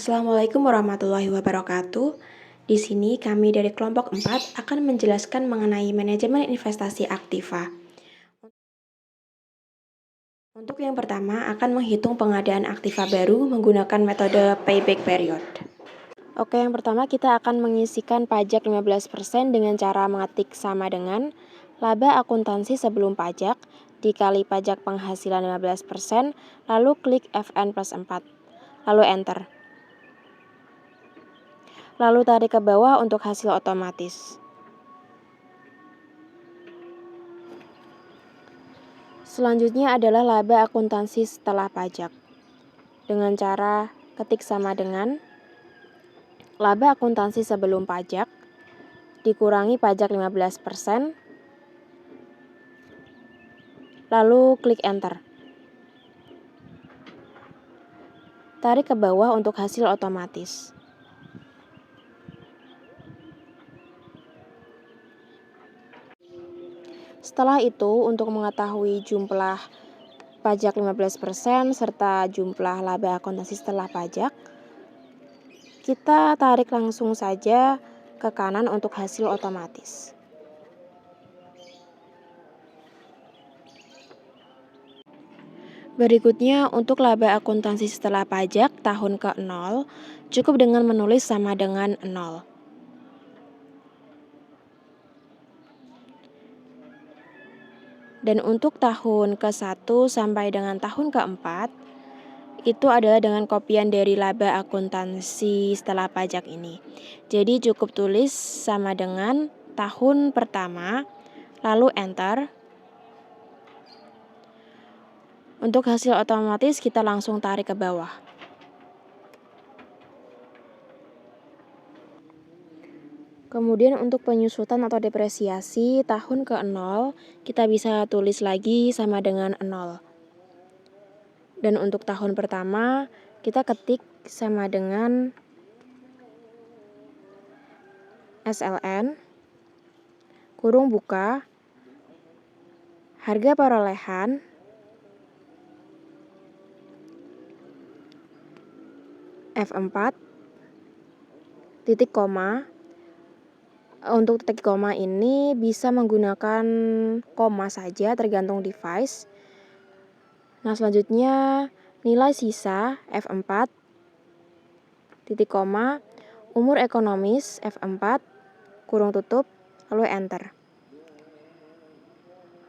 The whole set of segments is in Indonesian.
Assalamualaikum warahmatullahi wabarakatuh. Di sini kami dari kelompok 4 akan menjelaskan mengenai manajemen investasi aktiva. Untuk yang pertama akan menghitung pengadaan aktiva baru menggunakan metode payback period. Oke, yang pertama kita akan mengisikan pajak 15% dengan cara mengetik sama dengan laba akuntansi sebelum pajak dikali pajak penghasilan 15%, lalu klik FN plus 4, lalu enter. Lalu tarik ke bawah untuk hasil otomatis. Selanjutnya adalah laba akuntansi setelah pajak. Dengan cara ketik sama dengan laba akuntansi sebelum pajak dikurangi pajak 15%, lalu klik enter. Tarik ke bawah untuk hasil otomatis. Setelah itu, untuk mengetahui jumlah pajak 15% serta jumlah laba akuntansi setelah pajak, kita tarik langsung saja ke kanan untuk hasil otomatis. Berikutnya, untuk laba akuntansi setelah pajak tahun ke-0, cukup dengan menulis sama dengan 0. Dan untuk tahun ke-1 sampai dengan tahun ke-4, itu adalah dengan kopian dari laba akuntansi setelah pajak ini. Jadi cukup tulis sama dengan tahun pertama, lalu enter. Untuk hasil otomatis kita langsung tarik ke bawah. Kemudian untuk penyusutan atau depresiasi tahun ke-0, kita bisa tulis lagi sama dengan 0. Dan untuk tahun pertama, kita ketik sama dengan SLN, kurung buka, harga perolehan, F4, titik koma. Untuk titik koma ini bisa menggunakan koma saja tergantung device. Nah, selanjutnya nilai sisa F4, titik koma, umur ekonomis F4, kurung tutup, lalu enter.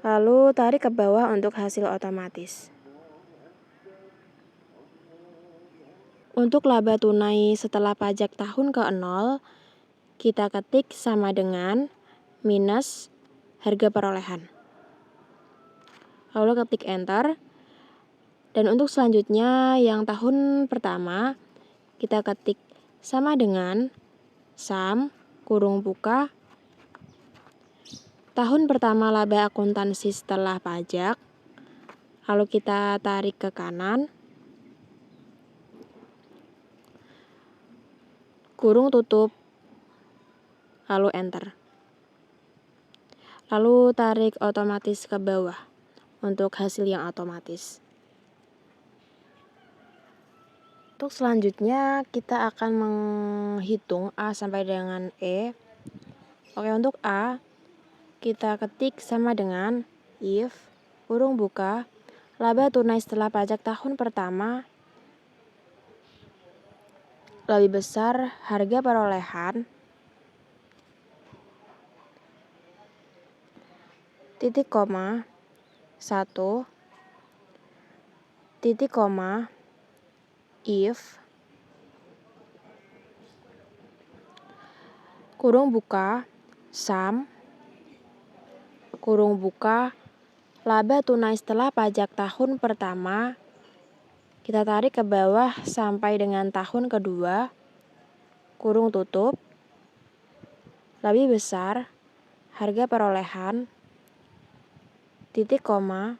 Lalu tarik ke bawah untuk hasil otomatis. Untuk laba tunai setelah pajak tahun ke-0, kita ketik sama dengan minus harga perolehan. Lalu ketik enter. Dan untuk selanjutnya yang tahun pertama, kita ketik sama dengan SAM, kurung buka, tahun pertama laba akuntansi setelah pajak, lalu kita tarik ke kanan, kurung tutup, lalu enter. Lalu tarik otomatis ke bawah untuk hasil yang otomatis. Untuk selanjutnya kita akan menghitung A sampai dengan E. Oke, untuk A kita ketik sama dengan if, kurung buka, laba tunai setelah pajak tahun pertama lebih besar harga perolehan, titik koma, 1, titik koma, if, kurung buka, SAM, kurung buka, laba tunai setelah pajak tahun pertama, kita tarik ke bawah sampai dengan tahun kedua, kurung tutup, lebih besar harga perolehan, titik koma,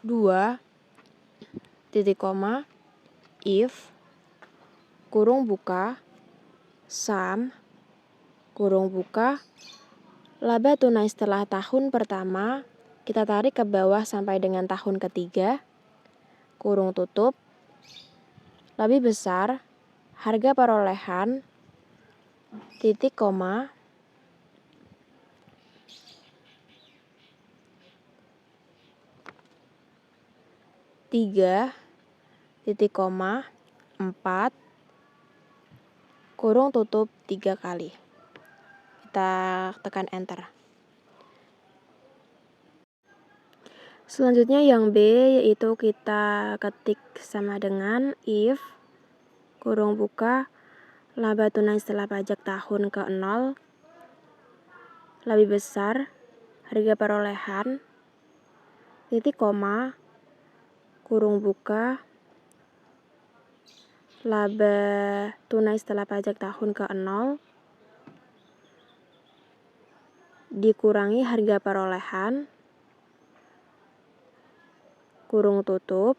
dua, titik koma, if, kurung buka, SAM, kurung buka, laba tunai setelah tahun pertama, Kita tarik ke bawah sampai dengan tahun ketiga, kurung tutup, lebih besar, harga perolehan, titik koma, tiga, titik koma, 4, kurung tutup 3 kali. Kita tekan enter. Selanjutnya yang B, yaitu kita ketik sama dengan if kurung buka laba tunai setelah pajak tahun ke-0 lebih besar harga perolehan titik koma kurung buka laba tunai setelah pajak tahun ke-0 dikurangi harga perolehan kurung tutup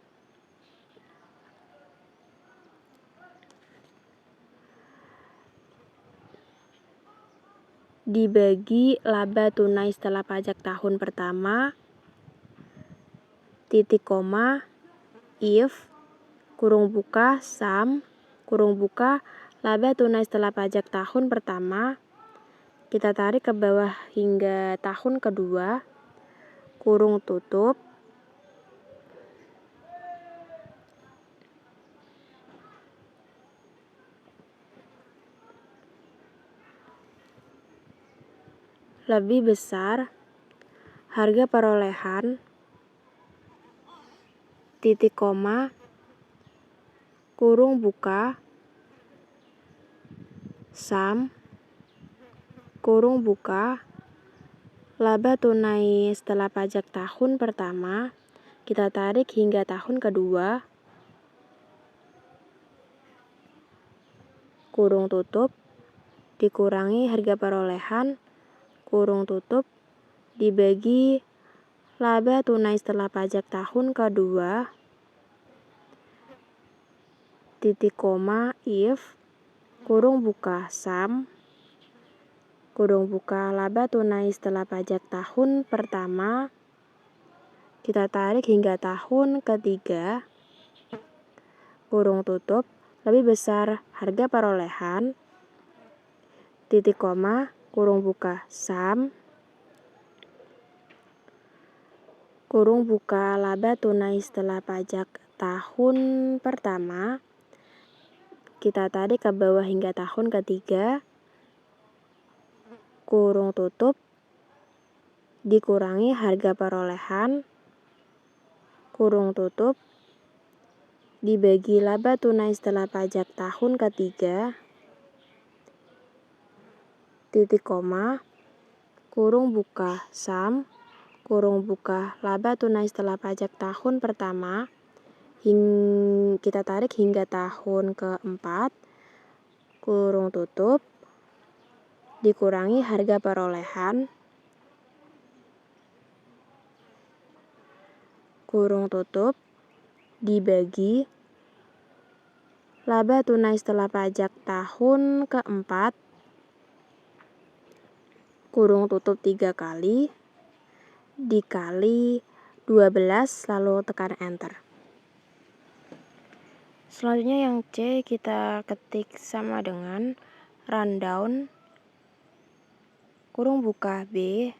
dibagi laba tunai setelah pajak tahun pertama titik koma if kurung buka sum kurung buka laba tunai setelah pajak tahun pertama kita tarik ke bawah hingga tahun kedua kurung tutup lebih besar harga perolehan titik koma kurung buka sum kurung buka laba tunai setelah pajak tahun pertama kita tarik hingga tahun kedua kurung tutup dikurangi harga perolehan kurung tutup dibagi laba tunai setelah pajak tahun kedua titik koma if kurung buka sum kurung buka laba tunai setelah pajak tahun pertama kita tarik hingga tahun ketiga kurung tutup lebih besar harga perolehan titik koma kurung buka sum kurung buka laba tunai setelah pajak tahun pertama kita tarik ke bawah hingga tahun ketiga kurung tutup dikurangi harga perolehan kurung tutup dibagi laba tunai setelah pajak tahun ketiga titik koma kurung buka sum kurung buka laba tunai setelah pajak tahun pertama kita tarik hingga tahun keempat kurung tutup dikurangi harga perolehan kurung tutup dibagi laba tunai setelah pajak tahun keempat kurung tutup 3 kali dikali 12 lalu tekan enter. Selanjutnya yang C kita ketik sama dengan rundown kurung buka B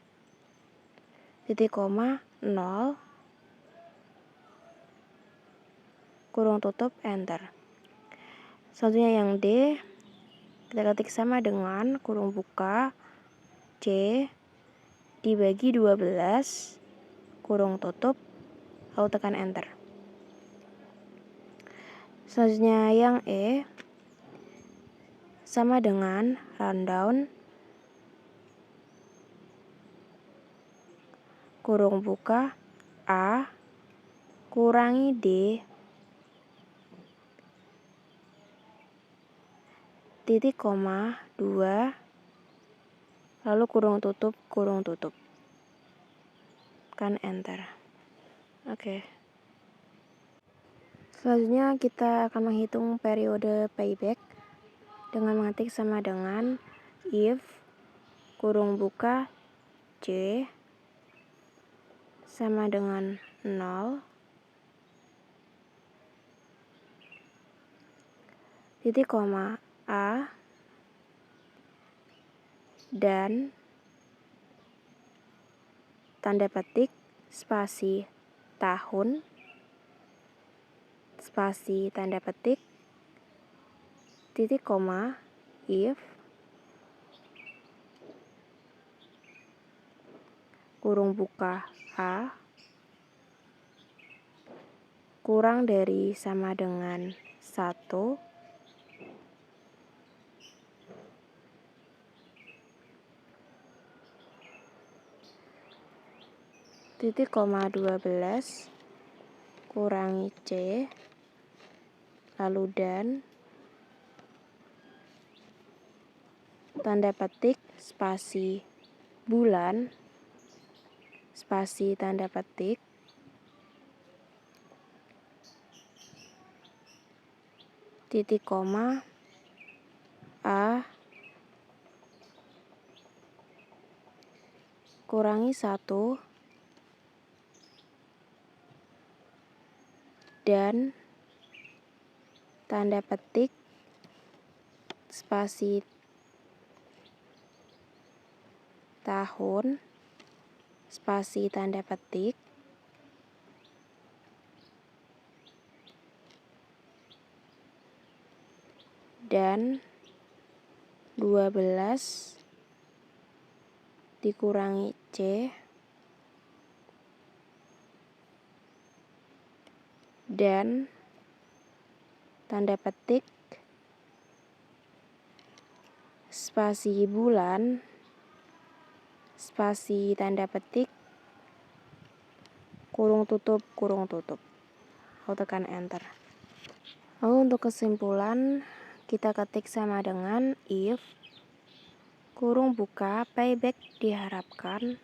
titik koma 0 kurung tutup enter. Selanjutnya yang D kita ketik sama dengan kurung buka C dibagi 12 kurung tutup lalu tekan enter. Selanjutnya yang E sama dengan rundown kurung buka A kurangi D titik koma 2 lalu kurung tutup kan enter. Oke. Selanjutnya kita akan menghitung periode payback dengan mengetik sama dengan if kurung buka C sama dengan 0, titik koma A, dan tanda petik spasi tahun, spasi tanda petik, titik koma, if, kurung buka A, kurang dari sama dengan 1, titik koma 12, kurangi C, lalu dan, tanda petik spasi bulan, spasi tanda petik, titik koma A, kurangi 1, dan tanda petik spasi tahun, spasi tanda petik, dan 12 dikurangi C, dan tanda petik spasi bulan, spasi tanda petik, kurung tutup, lalu tekan enter. Lalu untuk kesimpulan, kita ketik sama dengan if, kurung buka, payback diharapkan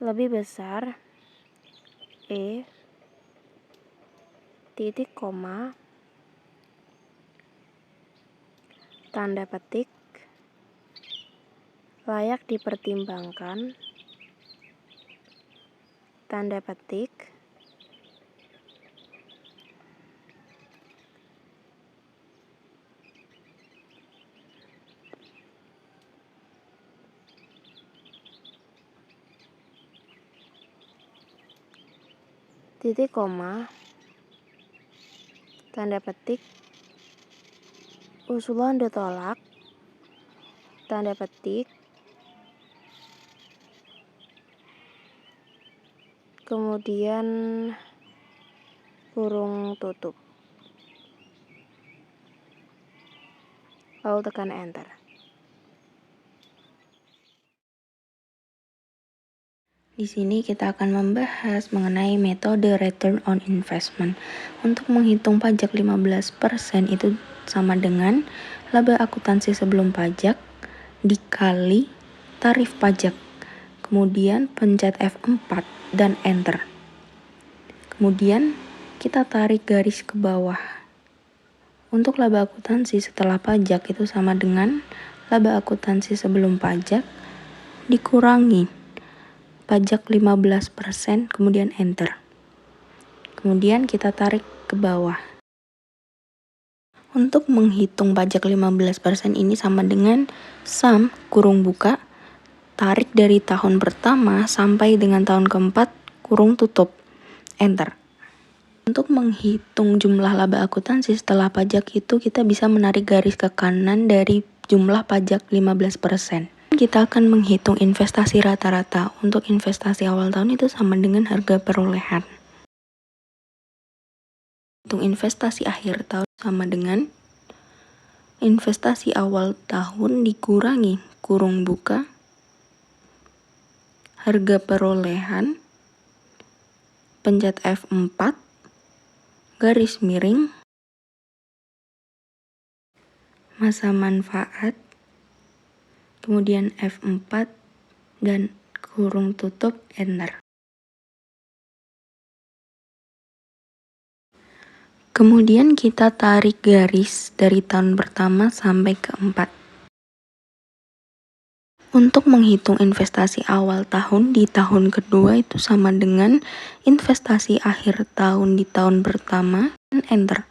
lebih besar E, titik koma, tanda petik, layak dipertimbangkan, tanda petik, titik koma, tanda petik, usulan ditolak, tanda petik, kemudian kurung tutup, lalu tekan enter. Di sini kita akan membahas mengenai metode return on investment. Untuk menghitung pajak 15% itu sama dengan laba akuntansi sebelum pajak dikali tarif pajak. Kemudian pencet F4 dan enter. Kemudian kita tarik garis ke bawah. Untuk laba akuntansi setelah pajak itu sama dengan laba akuntansi sebelum pajak dikurangi pajak 15%, kemudian enter. Kemudian kita tarik ke bawah. Untuk menghitung pajak 15% ini sama dengan sum kurung buka, tarik dari tahun pertama sampai dengan tahun keempat, kurung tutup, enter. Untuk menghitung jumlah laba akuntansi setelah pajak itu kita bisa menarik garis ke kanan dari jumlah pajak 15%. Kita akan menghitung investasi rata-rata. Untuk investasi awal tahun itu sama dengan harga perolehan. Hitung investasi akhir tahun sama dengan investasi awal tahun dikurangi kurung buka, harga perolehan, pencet F4, garis miring, masa manfaat, kemudian F4 dan kurung tutup, enter. Kemudian kita tarik garis dari tahun pertama sampai keempat. Untuk menghitung investasi awal tahun di tahun kedua itu sama dengan investasi akhir tahun di tahun pertama, dan enter.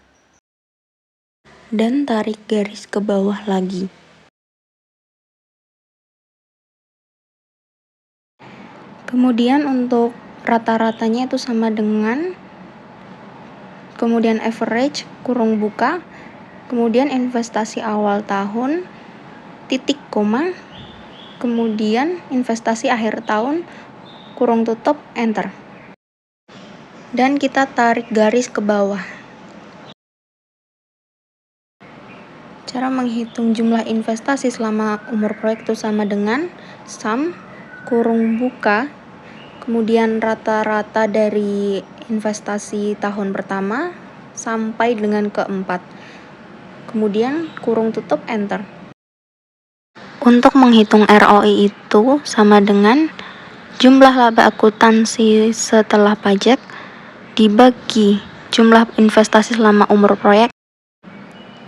Dan tarik garis ke bawah lagi. Kemudian untuk rata-ratanya itu sama dengan, kemudian average, kurung buka, kemudian investasi awal tahun, titik koma, kemudian investasi akhir tahun, kurung tutup, enter. Dan kita tarik garis ke bawah. Cara menghitung jumlah investasi selama umur proyek itu sama dengan sum, kurung buka, kemudian rata-rata dari investasi tahun pertama sampai dengan keempat. Kemudian kurung tutup, enter. Untuk menghitung ROI itu sama dengan jumlah laba akuntansi setelah pajak dibagi jumlah investasi selama umur proyek.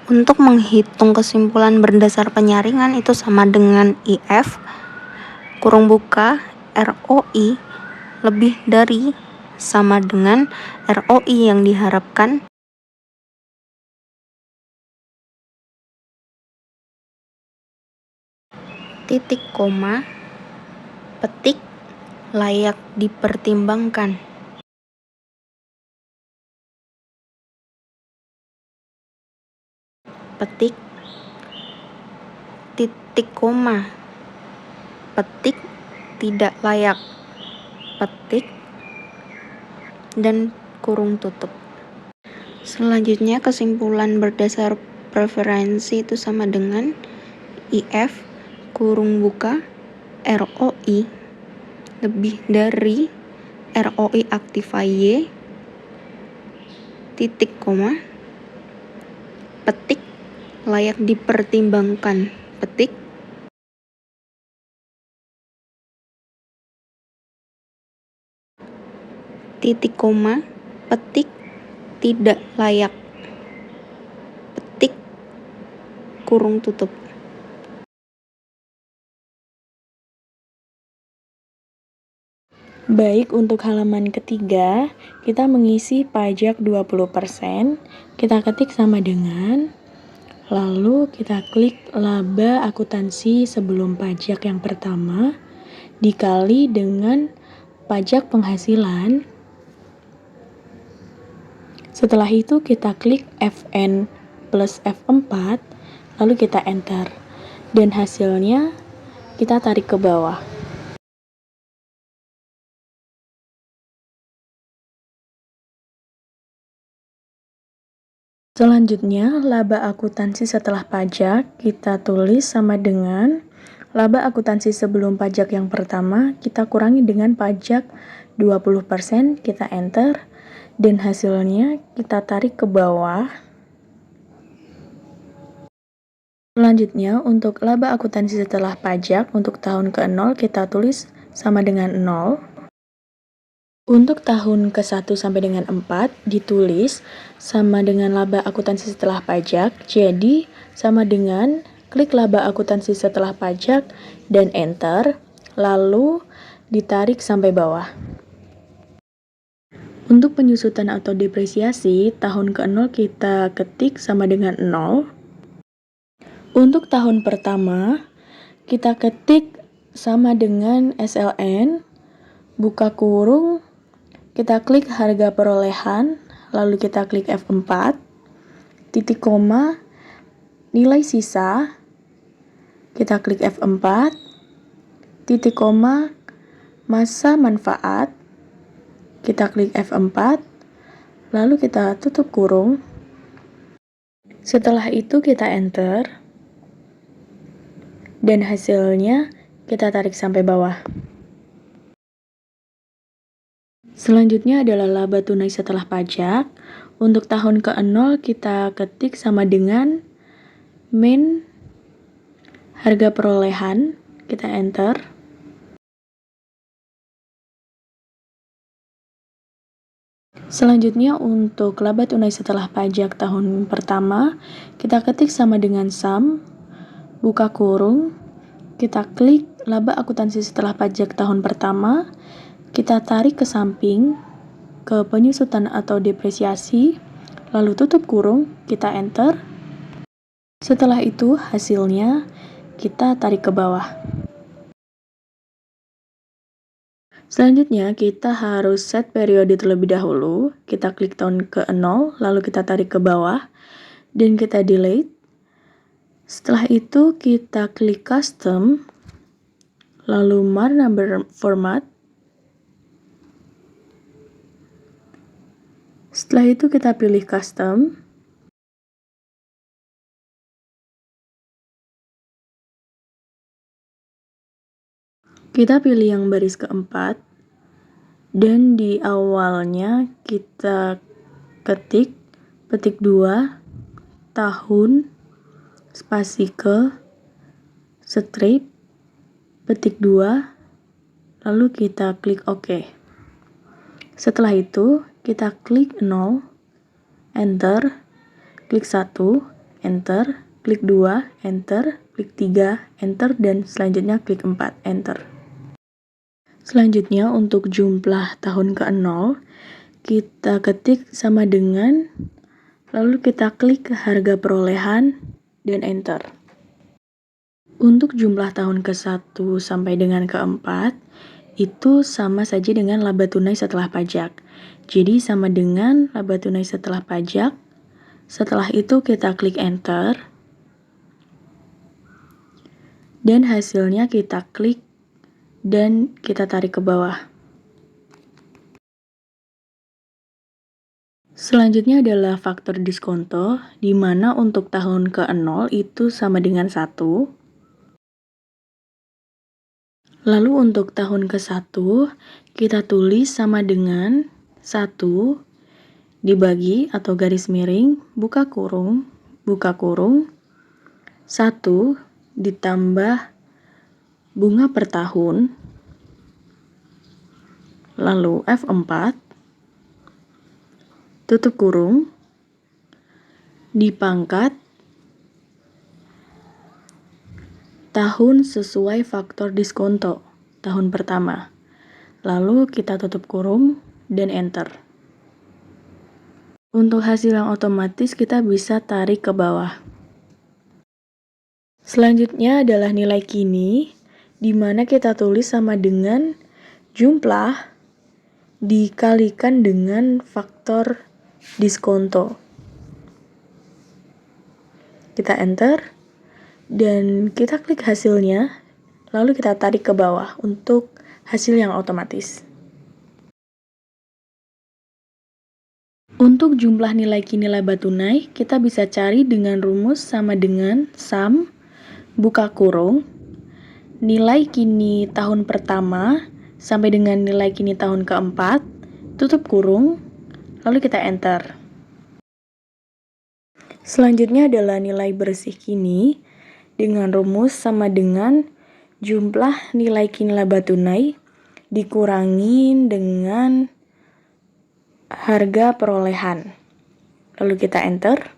Untuk menghitung kesimpulan berdasar penyaringan itu sama dengan IF, kurung buka, ROI lebih dari sama dengan ROI yang diharapkan. Titik koma, petik, layak dipertimbangkan. Petik, titik koma, petik, tidak layak, petik, dan kurung tutup. Selanjutnya kesimpulan berdasar preferensi itu sama dengan IF, kurung buka, ROI lebih dari ROI aktiva Y, titik koma, petik, layak dipertimbangkan, petik, titik koma, petik, tidak layak, petik, kurung tutup. Baik, untuk halaman ketiga, kita mengisi pajak 20%, kita ketik sama dengan, lalu kita klik laba akuntansi sebelum pajak yang pertama, dikali dengan pajak penghasilan. Setelah itu kita klik FN plus F4, lalu kita enter. Dan hasilnya kita tarik ke bawah. Selanjutnya, laba akuntansi setelah pajak kita tulis sama dengan laba akuntansi sebelum pajak yang pertama kita kurangi dengan pajak 20%, kita enter, dan hasilnya kita tarik ke bawah. Selanjutnya, untuk laba akuntansi setelah pajak untuk tahun ke-0 kita tulis sama dengan 0. Untuk tahun ke-1 sampai dengan 4 ditulis sama dengan laba akuntansi setelah pajak, jadi sama dengan klik laba akuntansi setelah pajak dan enter, lalu ditarik sampai bawah. Untuk penyusutan atau depresiasi, tahun ke-0 kita ketik sama dengan 0. Untuk tahun pertama, kita ketik sama dengan SLN, buka kurung, kita klik harga perolehan, lalu kita klik F4, titik koma, nilai sisa, kita klik F4, titik koma, masa manfaat, kita klik F4, lalu kita tutup kurung. Setelah itu kita enter, dan hasilnya kita tarik sampai bawah. Selanjutnya adalah laba tunai setelah pajak. Untuk tahun ke-0 kita ketik sama dengan min harga perolehan, kita enter. Selanjutnya untuk laba tunai setelah pajak tahun pertama, kita ketik sama dengan sum, buka kurung, kita klik laba akuntansi setelah pajak tahun pertama, kita tarik ke samping, ke penyusutan atau depresiasi, lalu tutup kurung, kita enter. Setelah itu hasilnya kita tarik ke bawah. Selanjutnya kita harus set periode terlebih dahulu. Kita klik tahun ke 0, lalu kita tarik ke bawah dan kita delete. Setelah itu kita klik custom, lalu mark number format. Setelah itu kita pilih custom. Kita pilih yang baris keempat, dan di awalnya kita ketik petik 2, tahun, spasi ke, strip, petik 2, lalu kita klik OK. Setelah itu kita klik 0, enter, klik 1, enter, klik 2, enter, klik 3, enter, dan selanjutnya klik 4, enter. Selanjutnya untuk jumlah tahun ke 0, kita ketik sama dengan, lalu kita klik ke harga perolehan dan enter. Untuk jumlah tahun ke 1 sampai dengan ke 4, itu sama saja dengan laba tunai setelah pajak. Jadi sama dengan laba tunai setelah pajak. Setelah itu kita klik enter. Dan hasilnya kita klik dan kita tarik ke bawah. Selanjutnya adalah faktor diskonto, di mana untuk tahun ke 0 itu sama dengan 1. Lalu untuk tahun ke 1, kita tulis sama dengan 1 dibagi atau garis miring, buka kurung, 1 ditambah bunga per tahun, lalu F4, tutup kurung, dipangkat tahun sesuai faktor diskonto tahun pertama. Lalu kita tutup kurung dan enter. Untuk hasil yang otomatis kita bisa tarik ke bawah. Selanjutnya adalah nilai kini, di mana kita tulis sama dengan jumlah dikalikan dengan faktor diskonto. Kita enter, dan kita klik hasilnya, lalu kita tarik ke bawah untuk hasil yang otomatis. Untuk jumlah nilai kini laba tunai, kita bisa cari dengan rumus sama dengan sum, buka kurung, nilai kini tahun pertama sampai dengan nilai kini tahun keempat, tutup kurung, lalu kita enter. Selanjutnya adalah nilai bersih kini dengan rumus sama dengan jumlah nilai kini laba tunai dikurangin dengan harga perolehan. Lalu kita enter.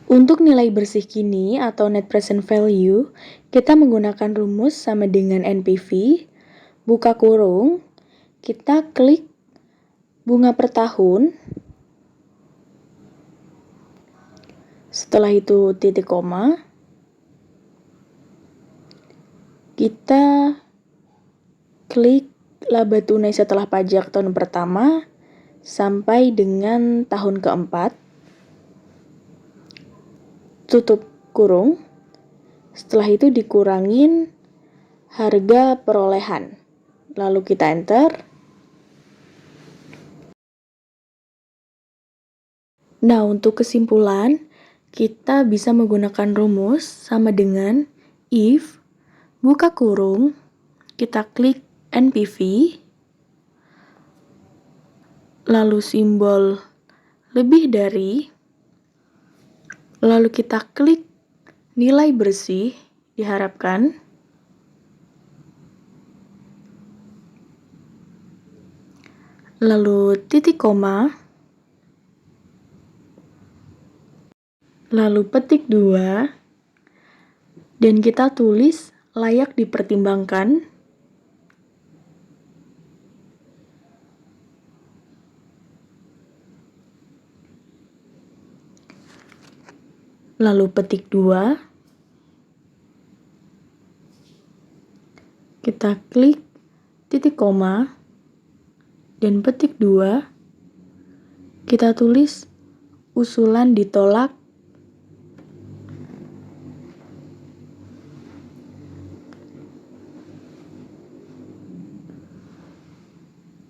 Untuk nilai bersih kini atau net present value, kita menggunakan rumus sama dengan NPV, buka kurung, kita klik bunga per tahun, setelah itu titik koma, kita klik laba tunai setelah pajak tahun pertama sampai dengan tahun keempat, tutup kurung, setelah itu dikurangin harga perolehan, lalu kita enter. Nah, untuk kesimpulan, kita bisa menggunakan rumus sama dengan if, buka kurung, kita klik NPV, lalu simbol lebih dari, lalu kita klik nilai bersih diharapkan, lalu titik koma, lalu petik 2, dan kita tulis layak dipertimbangkan. Lalu petik 2, kita klik titik koma, dan petik 2, kita tulis usulan ditolak.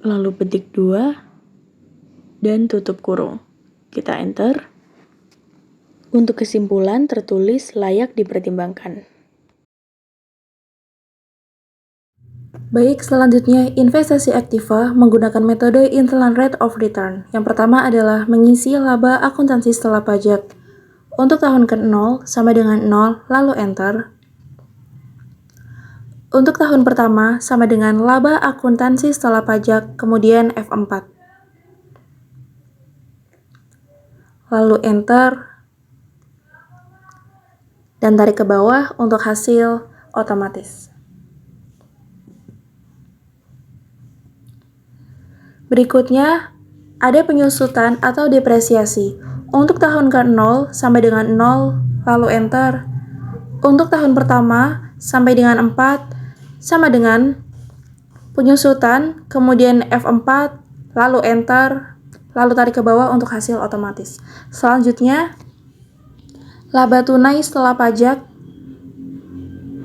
Lalu petik 2, dan tutup kurung. Kita enter. Untuk kesimpulan tertulis layak dipertimbangkan. Baik, selanjutnya investasi aktiva menggunakan metode internal rate of return. Yang pertama adalah mengisi laba akuntansi setelah pajak. Untuk tahun ke-0 sama dengan 0, lalu enter. Untuk tahun pertama sama dengan laba akuntansi setelah pajak, kemudian F4. Lalu enter. Dan tarik ke bawah untuk hasil otomatis. Berikutnya, ada penyusutan atau depresiasi. Untuk tahun ke-0 sampai dengan 0, lalu enter. Untuk tahun pertama sampai dengan 4, sama dengan penyusutan, kemudian F4, lalu enter, lalu tarik ke bawah untuk hasil otomatis. Selanjutnya, laba tunai setelah pajak.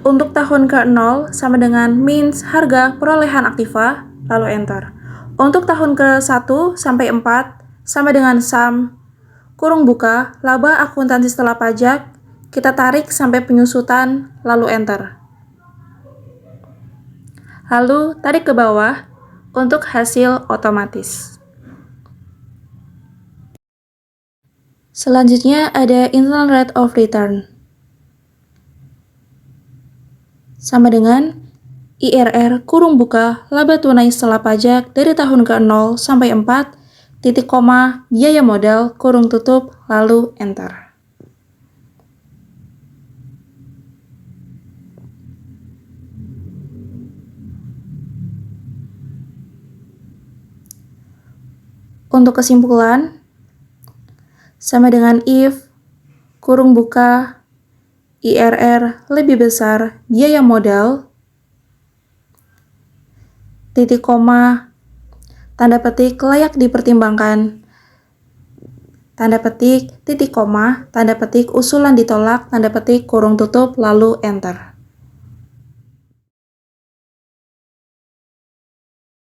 Untuk tahun ke-0 sama dengan minus harga perolehan aktiva, lalu enter. Untuk tahun ke-1 sampai 4 sama dengan sum kurung buka laba akuntansi setelah pajak, kita tarik sampai penyusutan, lalu enter. Lalu tarik ke bawah untuk hasil otomatis. Selanjutnya ada internal rate of return. Sama dengan IRR kurung buka laba tunai setelah pajak dari tahun ke-0 sampai 4, titik koma, biaya modal, kurung tutup, lalu enter. Untuk kesimpulan, sama dengan if kurung buka IRR lebih besar biaya modal, titik koma, tanda petik layak dipertimbangkan, tanda petik, titik koma, tanda petik usulan ditolak, tanda petik kurung tutup, lalu enter.